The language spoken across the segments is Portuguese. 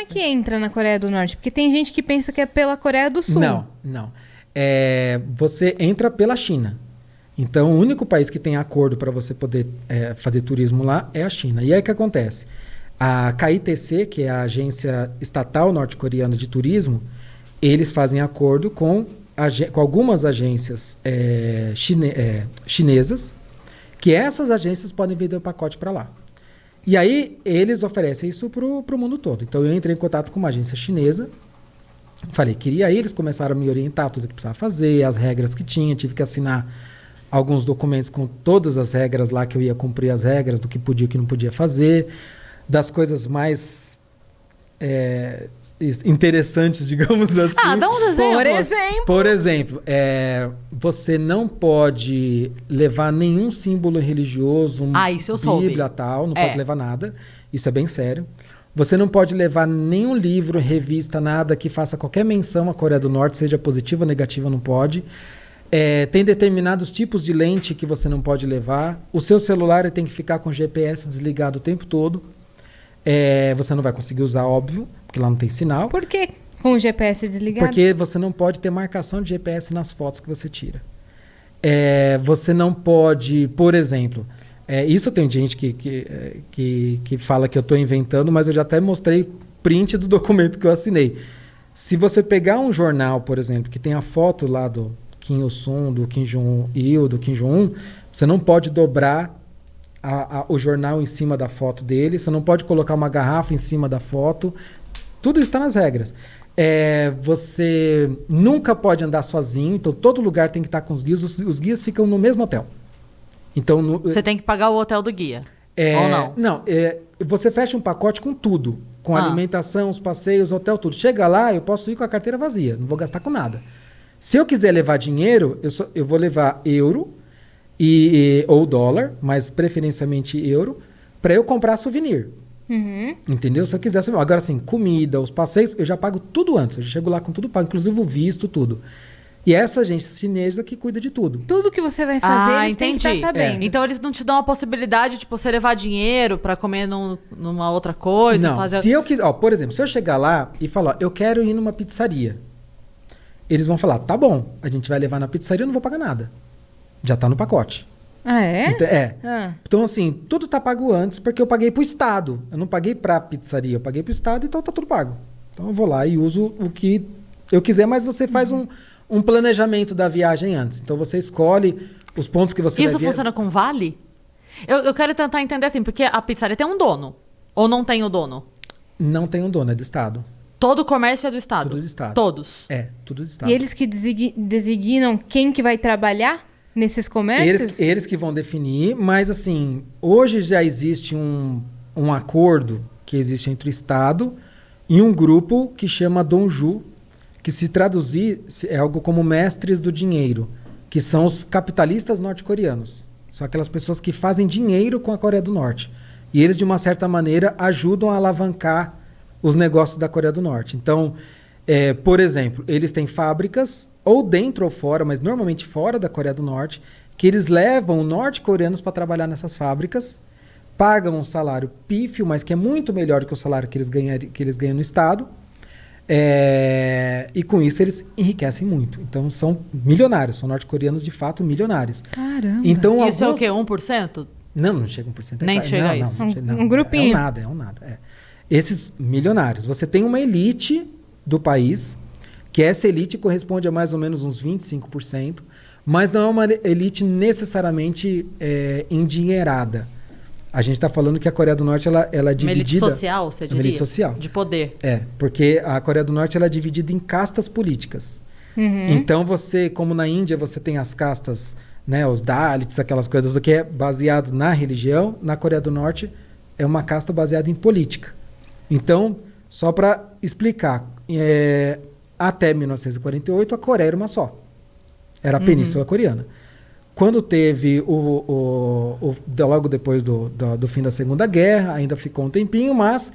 é que entra na Coreia do Norte? Porque tem gente que pensa que é pela Coreia do Sul. Não. Você entra pela China. Então, o único país que tem acordo para você poder fazer turismo lá é a China. E aí o que acontece? A KITC, que é a agência estatal norte-coreana de turismo, eles fazem acordo com algumas agências chinesas, que essas agências podem vender o pacote para lá. E aí, eles oferecem isso para o mundo todo. Então, eu entrei em contato com uma agência chinesa, falei, queria ir, eles começaram a me orientar tudo que precisava fazer, as regras que tinha, tive que assinar alguns documentos com todas as regras lá, que eu ia cumprir as regras do que podia e que não podia fazer, das coisas mais interessantes, digamos assim. Dá uns exemplos. Por exemplo, você não pode levar nenhum símbolo religioso, isso eu Bíblia, soube. tal, não pode levar nada. Isso é bem sério. Você não pode levar nenhum livro, revista, nada que faça qualquer menção à Coreia do Norte, seja positiva ou negativa, não pode. Tem determinados tipos de lente que você não pode levar. O seu celular tem que ficar com o GPS desligado o tempo todo. Você não vai conseguir usar, óbvio, porque lá não tem sinal. Por que com o GPS desligado? Porque você não pode ter marcação de GPS nas fotos que você tira. Você não pode, por exemplo... isso tem gente que fala que eu estou inventando, mas eu já até mostrei print do documento que eu assinei. Se você pegar um jornal, por exemplo, que tem a foto lá do Kim Il-sung, do Kim Jong-il, do Kim Jong-un, você não pode dobrar o jornal em cima da foto dele, você não pode colocar uma garrafa em cima da foto. Tudo isso está nas regras. Você nunca pode andar sozinho, então todo lugar tem que estar com os guias. Os guias ficam no mesmo hotel. Então, você tem que pagar o hotel do guia, ou não? Não, você fecha um pacote com tudo. Com alimentação, os passeios, hotel, tudo. Chega lá, eu posso ir com a carteira vazia, não vou gastar com nada. Se eu quiser levar dinheiro, eu vou levar euro ou dólar, mas preferencialmente euro, para eu comprar souvenir. Uhum. Entendeu? Se eu quiser souvenir. Agora, assim, comida, os passeios, eu já pago tudo antes. Eu já chego lá com tudo pago, inclusive o visto, tudo. E essa agência chinesa que cuida de tudo. Tudo que você vai fazer, eles têm que estar sabendo. Então, eles não te dão a possibilidade de você levar dinheiro pra comer numa outra coisa? Não, fazer... se eu quiser... por exemplo, se eu chegar lá e falar, eu quero ir numa pizzaria, eles vão falar, tá bom, a gente vai levar na pizzaria, eu não vou pagar nada. Já tá no pacote. Ah, é? Então, assim, tudo tá pago antes, porque eu paguei pro Estado. Eu não paguei pra pizzaria, eu paguei pro Estado, então tá tudo pago. Então, eu vou lá e uso o que eu quiser, mas você faz um planejamento da viagem antes. Então, você escolhe os pontos que você Isso vai ver. funciona com vale? Eu quero tentar entender assim, porque a pizzaria tem um dono. Ou não tem o dono? Não tem um dono, é do Estado. Todo o comércio é do Estado? Tudo do Estado. Todos? Tudo do Estado. E eles que designam quem que vai trabalhar nesses comércios? Eles que vão definir, mas assim, hoje já existe um acordo que existe entre o Estado e um grupo que chama Donju, que se traduzir é algo como mestres do dinheiro, que são os capitalistas norte-coreanos. São aquelas pessoas que fazem dinheiro com a Coreia do Norte. E eles, de uma certa maneira, ajudam a alavancar os negócios da Coreia do Norte. Então, por exemplo, eles têm fábricas, ou dentro ou fora, mas normalmente fora da Coreia do Norte, que eles levam norte-coreanos para trabalhar nessas fábricas, pagam um salário pífio, mas que é muito melhor que o salário que eles ganham no Estado, e com isso eles enriquecem muito. Então são milionários, são norte-coreanos de fato milionários. Caramba! Então, isso é o quê? 1%? Não chega a 1%. Nem chega a isso. Um grupinho. É um nada. Esses milionários. Você tem uma elite do país, que essa elite corresponde a mais ou menos uns 25%, mas não é uma elite necessariamente endinheirada. A gente está falando que a Coreia do Norte ela é dividida... Uma elite social, você diria? Uma elite social. De poder. Porque a Coreia do Norte ela é dividida em castas políticas. Uhum. Então você, como na Índia, você tem as castas, né, os Dalits, aquelas coisas do que é baseado na religião. Na Coreia do Norte é uma casta baseada em política. Então, só para explicar, até 1948 a Coreia era uma só. Era a Península Coreana. Quando teve logo depois do fim da Segunda Guerra, ainda ficou um tempinho, mas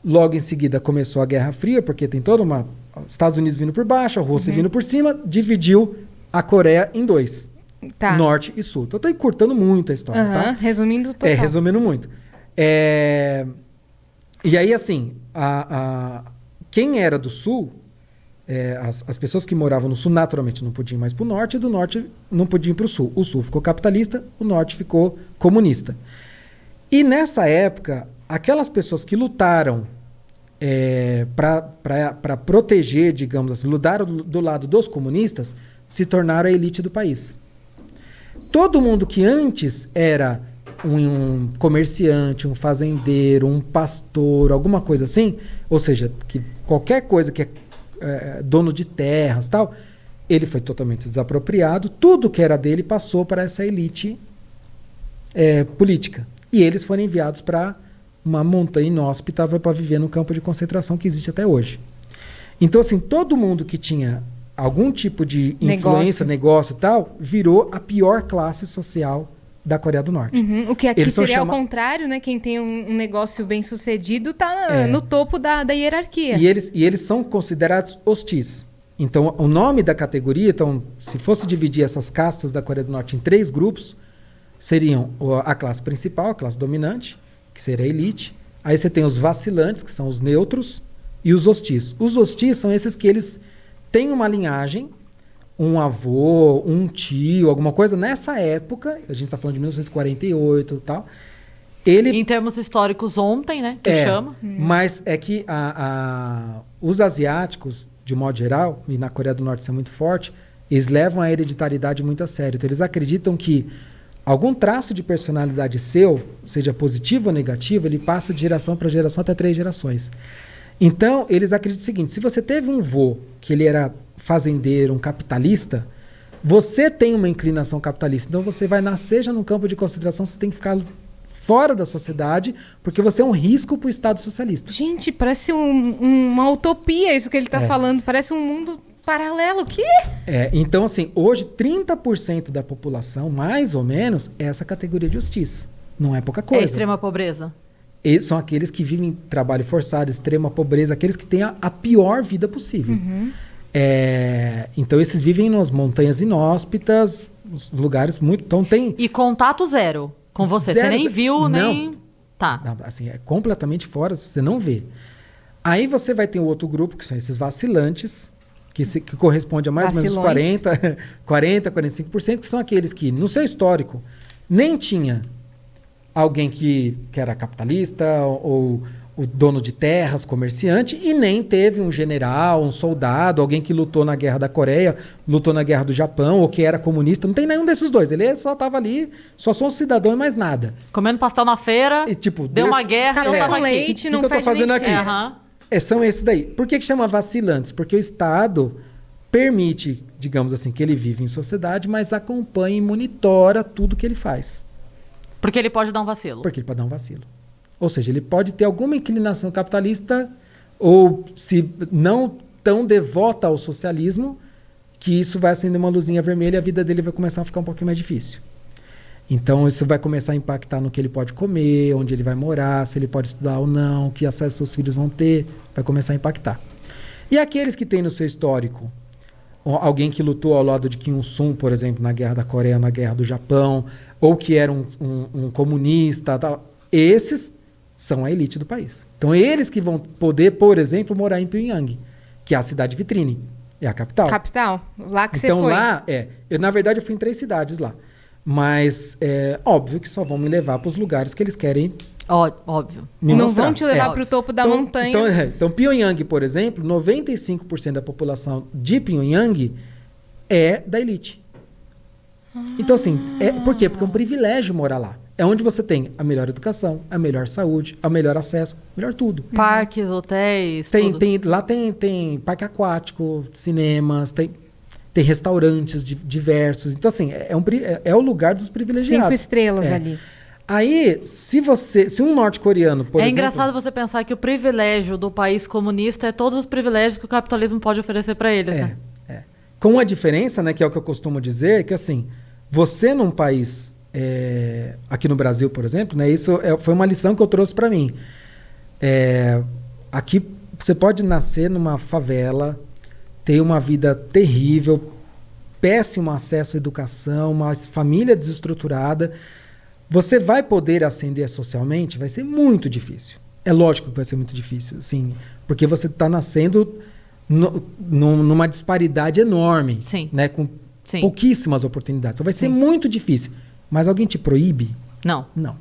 logo em seguida começou a Guerra Fria, porque tem toda uma... Estados Unidos vindo por baixo, a Rússia vindo por cima, dividiu a Coreia em dois. Tá. Norte e Sul. Então, eu estou encurtando muito a história, tá? Resumindo total. Resumindo muito. E aí, assim, quem era do sul, as pessoas que moravam no sul naturalmente não podiam ir mais para o norte, e do norte não podiam ir para o sul. O sul ficou capitalista, o norte ficou comunista. E nessa época, aquelas pessoas que lutaram para proteger, digamos assim, lutaram do lado dos comunistas, se tornaram a elite do país. Todo mundo que antes era um comerciante, um fazendeiro, um pastor, alguma coisa assim, ou seja, que qualquer coisa que é dono de terras e tal, ele foi totalmente desapropriado, tudo que era dele passou para essa elite política. E eles foram enviados para uma montanha inóspita para viver no campo de concentração que existe até hoje. Então, assim, todo mundo que tinha algum tipo de influência, negócio e tal, virou a pior classe social da Coreia do Norte. O que aqui seria ao contrário, né? Quem tem um negócio bem sucedido está no topo da hierarquia. E eles são considerados hostis. Então, o nome da categoria, então, se fosse dividir essas castas da Coreia do Norte em 3 grupos, seriam a classe principal, a classe dominante, que seria a elite. Aí você tem os vacilantes, que são os neutros, e os hostis. Os hostis são esses que eles têm uma linhagem, um avô, um tio, alguma coisa. Nessa época, a gente está falando de 1948 e tal, em termos históricos, ontem, né? Que chama. Mas é que os asiáticos, de modo geral, e na Coreia do Norte isso é muito forte, eles levam a hereditariedade muito a sério. Então, eles acreditam que algum traço de personalidade seu, seja positivo ou negativo, ele passa de geração para geração até 3 gerações. Então, eles acreditam o seguinte: se você teve um vô que ele era fazendeiro, um capitalista, você tem uma inclinação capitalista. Então, você vai nascer já num campo de concentração, você tem que ficar fora da sociedade, porque você é um risco para o Estado socialista. Gente, parece uma utopia isso que ele está falando. Parece um mundo paralelo. O quê? Então, assim, hoje 30% da população, mais ou menos, é essa categoria de hostis. Não é pouca coisa. É extrema pobreza. Eles são aqueles que vivem trabalho forçado, extrema pobreza, aqueles que têm a pior vida possível. Então, esses vivem nas montanhas inóspitas, lugares muito... Então, tem... E contato zero com você. Você nem viu, nem... Tá. Não, assim, é completamente fora, você não vê. Aí você vai ter o outro grupo, que são esses vacilantes, que corresponde a mais ou menos 45%, que são aqueles que, no seu histórico, nem tinha alguém que era capitalista ou o dono de terras, comerciante, e nem teve um general, um soldado, alguém que lutou na Guerra da Coreia, lutou na Guerra do Japão, ou que era comunista. Não tem nenhum desses dois. Ele só estava ali, só sou um cidadão e mais nada. Comendo pastel na feira, e, tipo, deu uma guerra, eu tava com leite, aqui. não que eu tô fazendo aqui? São esses daí. Por que chama vacilantes? Porque o Estado permite, digamos assim, que ele vive em sociedade, mas acompanha e monitora tudo que ele faz. Porque ele pode dar um vacilo. Porque ele pode dar um vacilo. Ou seja, ele pode ter alguma inclinação capitalista ou, se não tão devota ao socialismo, que isso vai acender uma luzinha vermelha e a vida dele vai começar a ficar um pouquinho mais difícil. Então, isso vai começar a impactar no que ele pode comer, onde ele vai morar, se ele pode estudar ou não, que acesso seus filhos vão ter, vai começar a impactar. E aqueles que têm no seu histórico alguém que lutou ao lado de Kim Il-sung, por exemplo, na Guerra da Coreia, na Guerra do Japão, ou que era um comunista, tal, esses são a elite do país. Então, eles que vão poder, por exemplo, morar em Pyongyang, que é a cidade vitrine, é a capital. Capital, lá que então, você foi. Então, lá, na verdade, eu fui em 3 cidades lá. Mas é óbvio que só vão me levar para os lugares que eles querem. Óbvio. Me não mostrar. Vão te levar para o topo da montanha. Então, Pyongyang, por exemplo, 95% da população de Pyongyang é da elite. Então, assim, por quê? Porque é um privilégio morar lá. É onde você tem a melhor educação, a melhor saúde, o melhor acesso, melhor tudo. Parques, hotéis, tudo. Lá tem parque aquático, cinemas, tem restaurantes diversos. Então, assim, é o lugar dos privilegiados. 5 estrelas ali. Aí, se um norte-coreano, por exemplo... É engraçado você pensar que o privilégio do país comunista é todos os privilégios que o capitalismo pode oferecer para eles, né? Com a diferença, né, que é o que eu costumo dizer, que assim, você num país, aqui no Brasil, por exemplo, né, isso foi uma lição que eu trouxe para mim. Aqui, você pode nascer numa favela, ter uma vida terrível, péssimo acesso à educação, uma família desestruturada. Você vai poder ascender socialmente? Vai ser muito difícil. É lógico que vai ser muito difícil, assim, porque você está nascendo numa disparidade enorme, Sim. né, com Sim. pouquíssimas oportunidades. Então vai ser Sim. muito difícil. Mas alguém te proíbe? Não. Não.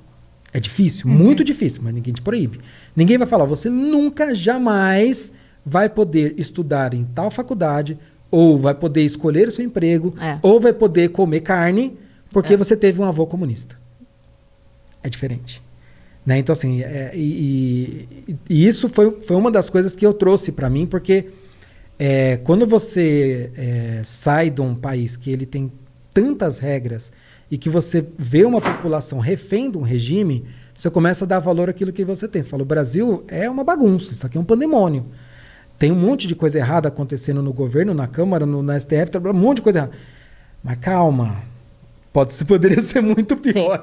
É difícil, muito difícil, mas ninguém te proíbe. Ninguém vai falar, você nunca, jamais vai poder estudar em tal faculdade, ou vai poder escolher o seu emprego, ou vai poder comer carne, porque você teve um avô comunista. É diferente. Né? Então, assim, e isso foi uma das coisas que eu trouxe para mim, porque quando você sai de um país que ele tem tantas regras e que você vê uma população refém de um regime, você começa a dar valor àquilo que você tem. Você fala, o Brasil é uma bagunça, isso aqui é um pandemônio. Tem um monte de coisa errada acontecendo no governo, na Câmara, na STF, um monte de coisa errada. Mas calma, poderia ser muito pior.